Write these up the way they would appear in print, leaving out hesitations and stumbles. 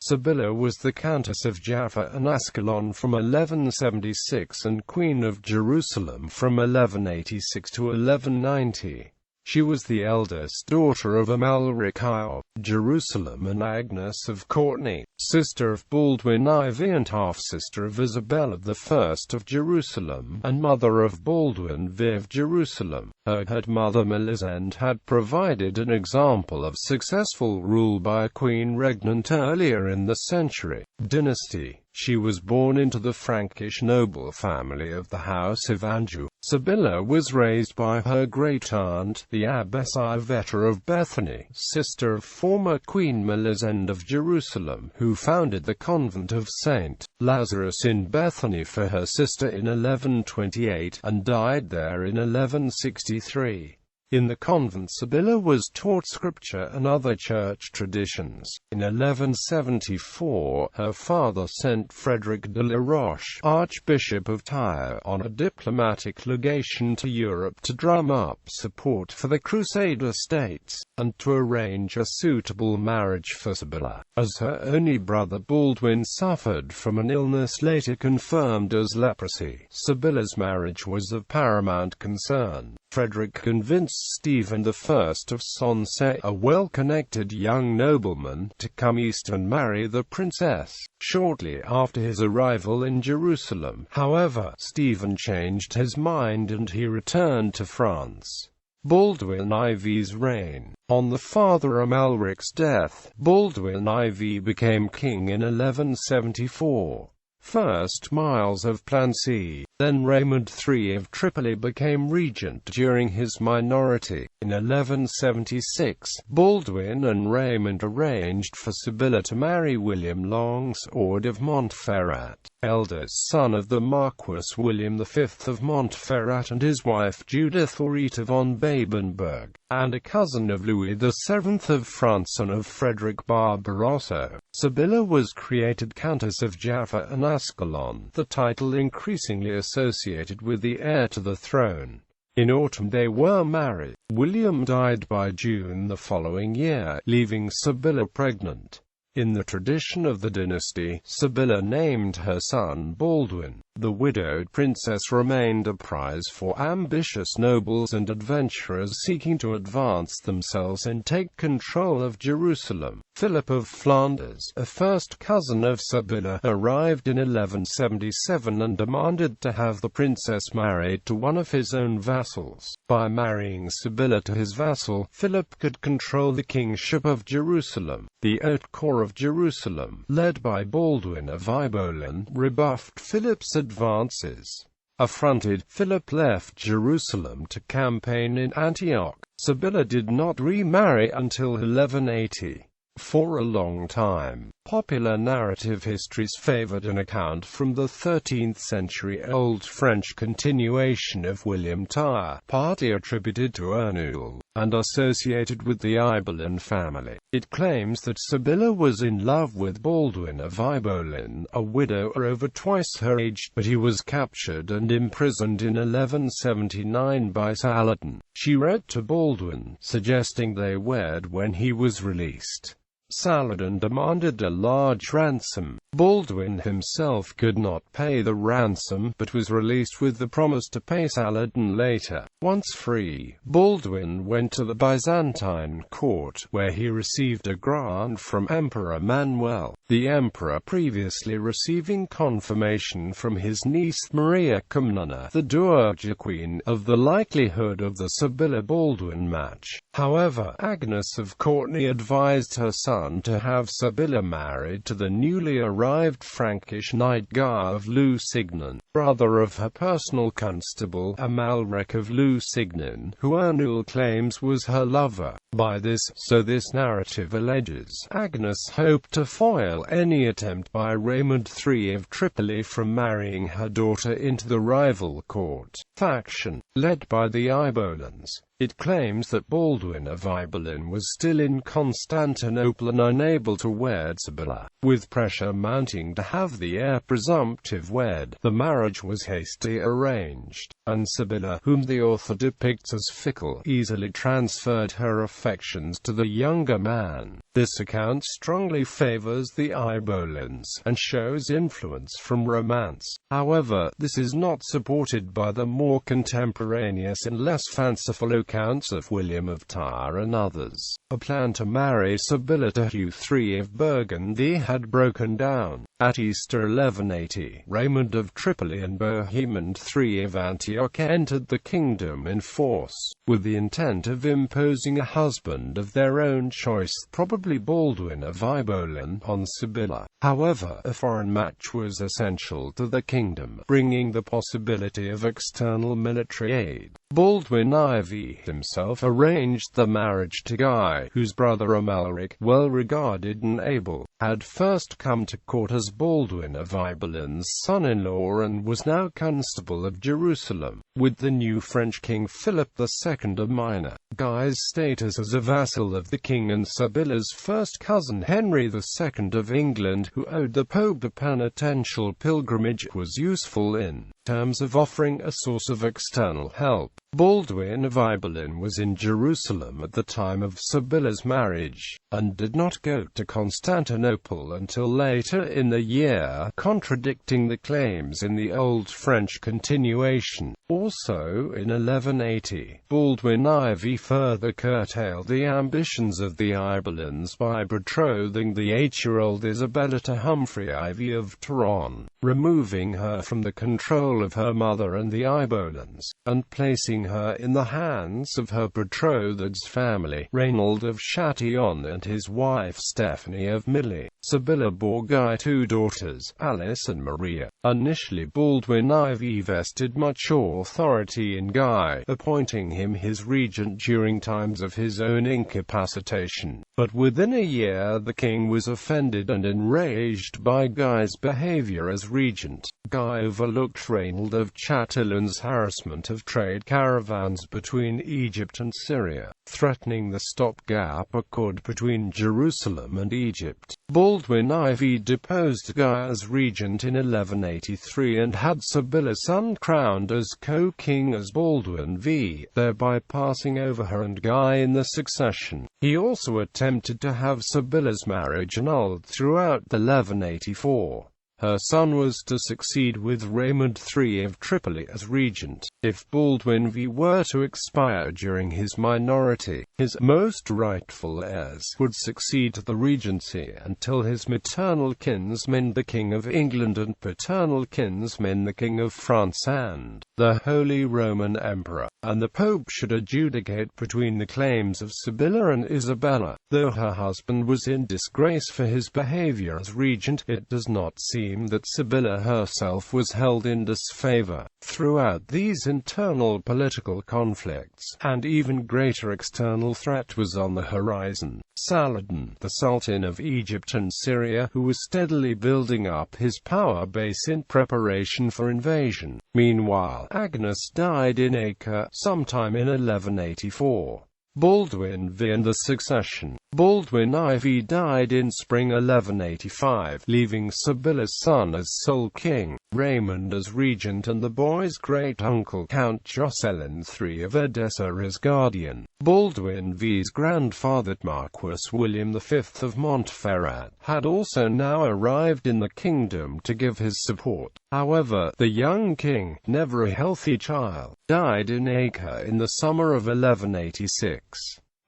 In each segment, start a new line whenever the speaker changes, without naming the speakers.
Sibylla was the Countess of Jaffa and Ascalon from 1176 and Queen of Jerusalem from 1186 to 1190. She was the eldest daughter of Amalric I of Jerusalem and Agnes of Courtenay, sister of Baldwin IV and half-sister of Isabella I of Jerusalem, and mother of Baldwin V of Jerusalem. Her mother Melisende had provided an example of successful rule by a queen regnant earlier in the dynasty. She was born into the Frankish noble family of the House of Anjou. Sibylla was raised by her great-aunt, the Abbess Isabella of Bethany, sister of former Queen Melisende of Jerusalem, who founded the convent of St. Lazarus in Bethany for her sister in 1128, and died there in 1163. In the convent, Sibylla was taught scripture and other church traditions. In 1174, her father sent Frederick de la Roche, Archbishop of Tyre, on a diplomatic legation to Europe to drum up support for the Crusader states, and to arrange a suitable marriage for Sibylla, as her only brother Baldwin suffered from an illness later confirmed as leprosy. Sibylla's marriage was of paramount concern. Frederick convinced Stephen I of Sonsey, a well-connected young nobleman, to come east and marry the princess. Shortly after his arrival in Jerusalem, however, Stephen changed his mind and he returned to France. Baldwin IV's reign. On the father Amalric's death, Baldwin IV became king in 1174. First Miles of Plancy, then Raymond III of Tripoli became regent during his minority. In 1176, Baldwin and Raymond arranged for Sibylla to marry William Longsword of Montferrat, eldest son of the Marquis William V of Montferrat and his wife Judith Rita von Babenberg, and a cousin of Louis VII of France and of Frederick Barbarossa. Sibylla was created Countess of Jaffa and Ascalon, the title increasingly associated with the heir to the throne. In autumn they were married. William died by June the following year, leaving Sibylla pregnant. In the tradition of the dynasty, Sibylla named her son Baldwin. The widowed princess remained a prize for ambitious nobles and adventurers seeking to advance themselves and take control of Jerusalem. Philip of Flanders, a first cousin of Sibylla, arrived in 1177 and demanded to have the princess married to one of his own vassals. By marrying Sibylla to his vassal, Philip could control the kingship of Jerusalem. The Haute Court of Jerusalem, led by Baldwin of Ibelin, rebuffed Philip's advances. Affronted, Philip left Jerusalem to campaign in Antioch. Sibylla did not remarry until 1180. For a long time, popular narrative histories favored an account from the 13th century Old French continuation of William Tyre, partly attributed to Ernul, and associated with the Ibelin family. It claims that Sibylla was in love with Baldwin of Ibelin, a widower over twice her age, but he was captured and imprisoned in 1179 by Saladin. She wrote to Baldwin, suggesting they wed when he was released. Saladin demanded a large ransom. Baldwin himself could not pay the ransom, but was released with the promise to pay Saladin later. Once free, Baldwin went to the Byzantine court, where he received a grant from Emperor Manuel, the emperor previously receiving confirmation from his niece Maria Comnena, the Dowager Queen, of the likelihood of the Sibylla-Baldwin match. However, Agnes of Courtenay advised her son to have Sibylla married to the newly arrived Frankish knight Guy of Lusignan, brother of her personal constable, Amalric of Lusignan, who Ernul claims was her lover. By this, so this narrative alleges, Agnes hoped to foil any attempt by Raymond III of Tripoli from marrying her daughter into the rival court faction, led by the Ibelins. It claims that Baldwin of Ibelin was still in Constantinople and unable to wed Sibylla. With pressure mounting to have the heir presumptive wed, the marriage was hastily arranged, and Sibylla, whom the author depicts as fickle, easily transferred her affections to the younger man. This account strongly favors the Ibolans, and shows influence from romance. However, this is not supported by the more contemporaneous and less fanciful accounts of William of Tyre and others. A plan to marry Sibylla to Hugh III of Burgundy had broken down. At Easter 1180, Raymond of Tripoli and Bohemond III of Antioch entered the kingdom in force, with the intent of imposing a husband of their own choice, probably Baldwin of Ibolan, on Sibylla. However, a foreign match was essential to the kingdom, bringing the possibility of external military aid. Baldwin IV himself arranged the marriage to Guy, whose brother Amalric, well regarded and able, had first come to court as Baldwin of Ibolan's son-in-law and was now Constable of Jerusalem. With the new French king Philip II of Minor, Guy's status as a vassal of the king and Sibylla's first cousin Henry II of England, who owed the Pope a penitential pilgrimage, was useful in terms of offering a source of external help. Baldwin of Ibolan was in Jerusalem at the time of Sibylla's marriage, and did not go to Constantinople until later in the year, contradicting the claims in the Old French continuation. Also in 1180, Baldwin IV further curtailed the ambitions of the Ibolans by betrothing the 8-year-old Isabella to Humphrey IV of Turon, removing her from the control of her mother and the Ibolans, and placing her in the hands of her betrothed's family, Reynald of Chatillon, and his wife Stephanie of Milly. Sibylla bore Guy 2 daughters, Alice and Maria. Initially Baldwin IV vested much authority in Guy, appointing him his regent during times of his own incapacitation. But within a year the king was offended and enraged by Guy's behavior as regent. Guy overlooked Reynald of Chatillon's harassment of trade caravans between Egypt and Syria, threatening the stopgap accord between Jerusalem and Egypt. Baldwin IV deposed Guy as regent in 1183 and had Sibylla's son crowned as co-king as Baldwin V, thereby passing over her and Guy in the succession. He also attempted to have Sibylla's marriage annulled throughout 1184. Her son was to succeed with Raymond III of Tripoli as regent. If Baldwin V were to expire during his minority, his most rightful heirs would succeed to the regency until his maternal kinsmen the King of England and paternal kinsmen the King of France and the Holy Roman Emperor, and the Pope should adjudicate between the claims of Sibylla and Isabella. Though her husband was in disgrace for his behavior as regent, it does not seem that Sibylla herself was held in disfavor. Throughout these internal political conflicts, an even greater external threat was on the horizon. Saladin, the Sultan of Egypt and Syria, who was steadily building up his power base in preparation for invasion. Meanwhile, Agnes died in Acre sometime in 1184. Baldwin V and the succession. Baldwin IV died in spring 1185, leaving Sibylla's son as sole king, Raymond as regent and the boy's great-uncle Count Jocelyn III of Edessa as guardian. Baldwin V's grandfather Marquis William V of Montferrat had also now arrived in the kingdom to give his support. However, the young king, never a healthy child, died in Acre in the summer of 1186.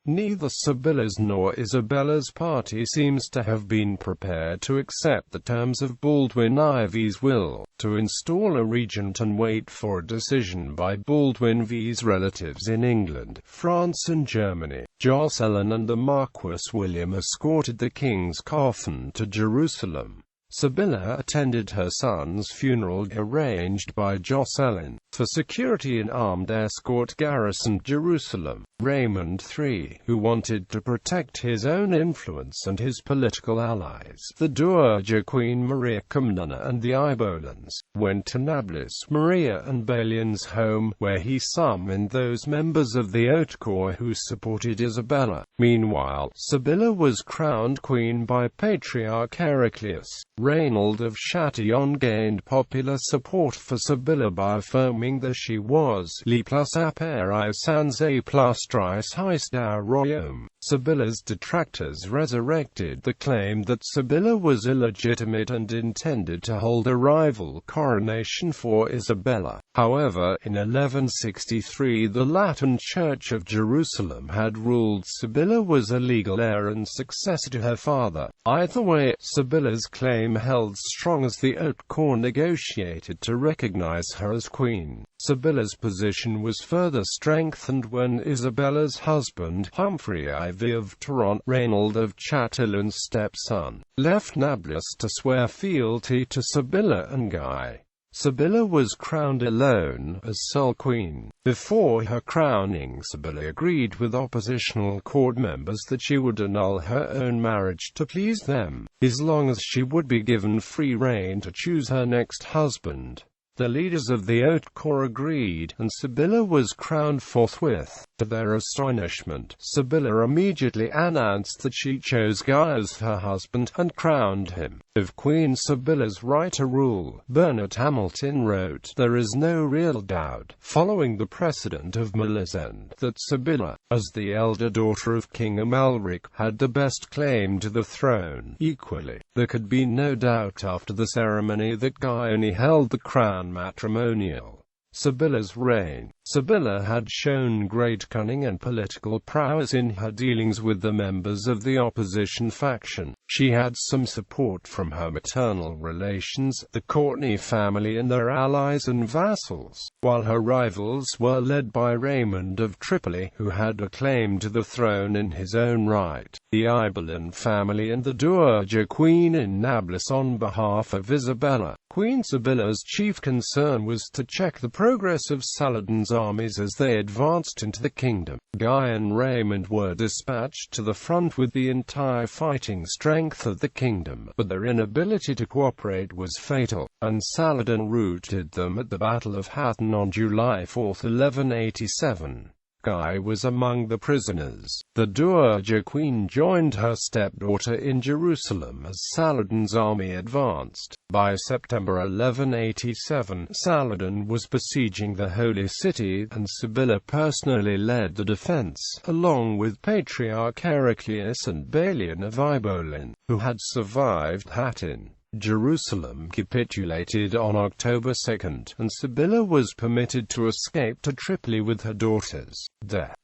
Neither Sibylla's nor Isabella's party seems to have been prepared to accept the terms of Baldwin IV's will, to install a regent and wait for a decision by Baldwin V's relatives in England, France and Germany. Jocelyn and the Marquis William escorted the king's coffin to Jerusalem. Sibylla attended her son's funeral, arranged by Jocelyn, for security an armed escort garrisoned Jerusalem. Raymond III, who wanted to protect his own influence and his political allies, the Dowager Queen Maria Comnena and the Ibolans, went to Nablus, Maria and Balion's home, where he summoned those members of the haute cour who supported Isabella. Meanwhile, Sibylla was crowned queen by Patriarch Heraclius. Reynald of Chatillon gained popular support for Sibylla by affirming that she was «li plus appareil sans a plus trice heist au royaume». Sibylla's detractors resurrected the claim that Sibylla was illegitimate and intended to hold a rival coronation for Isabella. However, in 1163 the Latin Church of Jerusalem had ruled Sibylla was a legal heir and successor to her father. Either way, Sibylla's claim held strong as the haute cour negotiated to recognize her as queen. Sibylla's position was further strengthened when Isabella's husband, Humphrey IV of Toronto, Reynald of Chatillon's stepson, left Nablus to swear fealty to Sibylla and Guy. Sibylla was crowned alone, as sole queen. Before her crowning, Sibylla agreed with oppositional court members that she would annul her own marriage to please them, as long as she would be given free rein to choose her next husband. The leaders of the haute cour agreed, and Sibylla was crowned forthwith. To their astonishment, Sibylla immediately announced that she chose Guy as her husband, and crowned him. Of Queen Sibylla's right to rule, Bernard Hamilton wrote, "There is no real doubt, following the precedent of Melisende, that Sibylla, as the elder daughter of King Amalric, had the best claim to the throne. Equally, there could be no doubt after the ceremony that Guy only held the crown matrimonial." Sibylla's reign. Sibylla had shown great cunning and political prowess in her dealings with the members of the opposition faction. She had some support from her maternal relations, the Courtenay family and their allies and vassals, while her rivals were led by Raymond of Tripoli, who had a claim to the throne in his own right, the Baldwin family and the Dowager Queen in Nablus on behalf of Isabella. Queen Sibylla's chief concern was to check the progress of Saladin's armies as they advanced into the kingdom. Guy and Raymond were dispatched to the front with the entire fighting strength of the kingdom, but their inability to cooperate was fatal, and Saladin routed them at the Battle of Hattin on July 4, 1187. Guy was among the prisoners. The Dowager Queen joined her stepdaughter in Jerusalem as Saladin's army advanced. By September 1187, Saladin was besieging the Holy City, and Sibylla personally led the defense, along with Patriarch Heraclius and Balion of Ibolin, who had survived Hattin. Jerusalem capitulated on October 2, and Sibylla was permitted to escape to Tripoli with her daughters.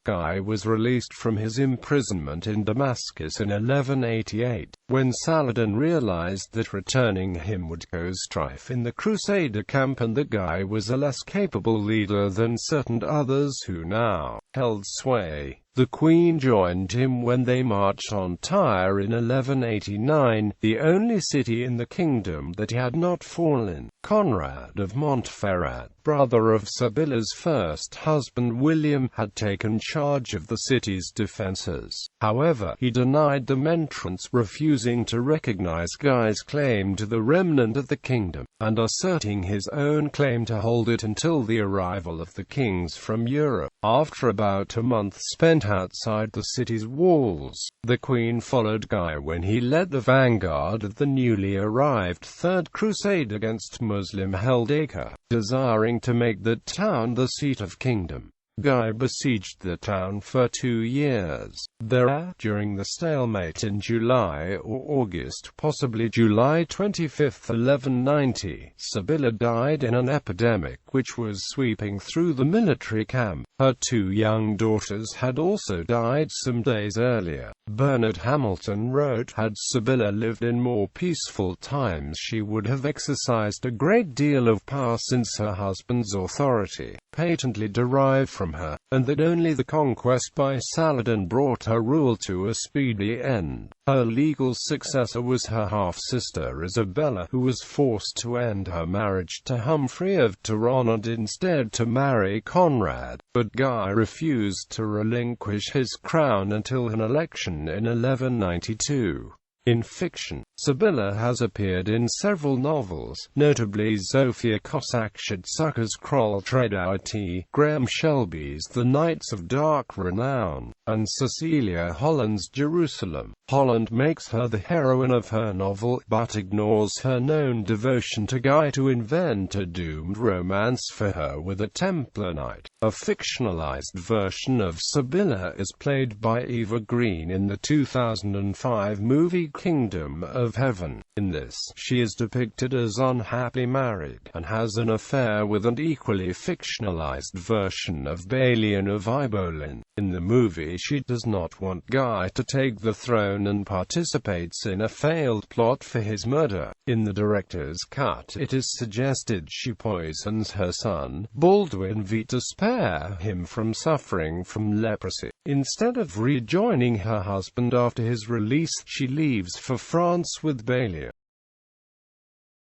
Guy was released from his imprisonment in Damascus in 1188, when Saladin realized that returning him would cause strife in the Crusader camp and that Guy was a less capable leader than certain others who now held sway. The Queen joined him when they marched on Tyre in 1189, the only city in the kingdom that had not fallen. Conrad of Montferrat, brother of Sibylla's first husband William, had taken charge of the city's defences. However, he denied them entrance, refusing to recognize Guy's claim to the remnant of the kingdom, and asserting his own claim to hold it until the arrival of the kings from Europe. After about a month spent outside the city's walls, the Queen followed Guy when he led the vanguard of the newly arrived Third Crusade against Muslim-held Acre, desiring to make the town the seat of kingdom. Guy besieged the town for 2 years. There, during the stalemate in July or August, possibly July 25, 1190, Sibylla died in an epidemic which was sweeping through the military camp. Her 2 young daughters had also died some days earlier. Bernard Hamilton wrote, "Had Sibylla lived in more peaceful times she would have exercised a great deal of power, since her husband's authority, patently derived from from her, and that only the conquest by Saladin brought her rule to a speedy end. Her legal successor was her half-sister Isabella, who was forced to end her marriage to Humphrey of Turon and instead to marry Conrad, but Guy refused to relinquish his crown until an election in 1192. In fiction, Sibylla has appeared in several novels, notably Zofia Kosack-Shadsucker's Kroll Tradat, Graham Shelby's The Knights of Dark Renown, and Cecilia Holland's Jerusalem. Holland makes her the heroine of her novel, but ignores her known devotion to Guy to invent a doomed romance for her with a Templar knight. A fictionalized version of Sibylla is played by Eva Green in the 2005 movie Kingdom of Heaven. In this, she is depicted as unhappily married, and has an affair with an equally fictionalized version of Balian of Ibolin. In the movie, she does not want Guy to take the throne and participates in a failed plot for his murder. In the director's cut, it is suggested she poisons her son, Baldwin V, to spare him from suffering from leprosy. Instead of rejoining her husband after his release, she leaves for France with Balian.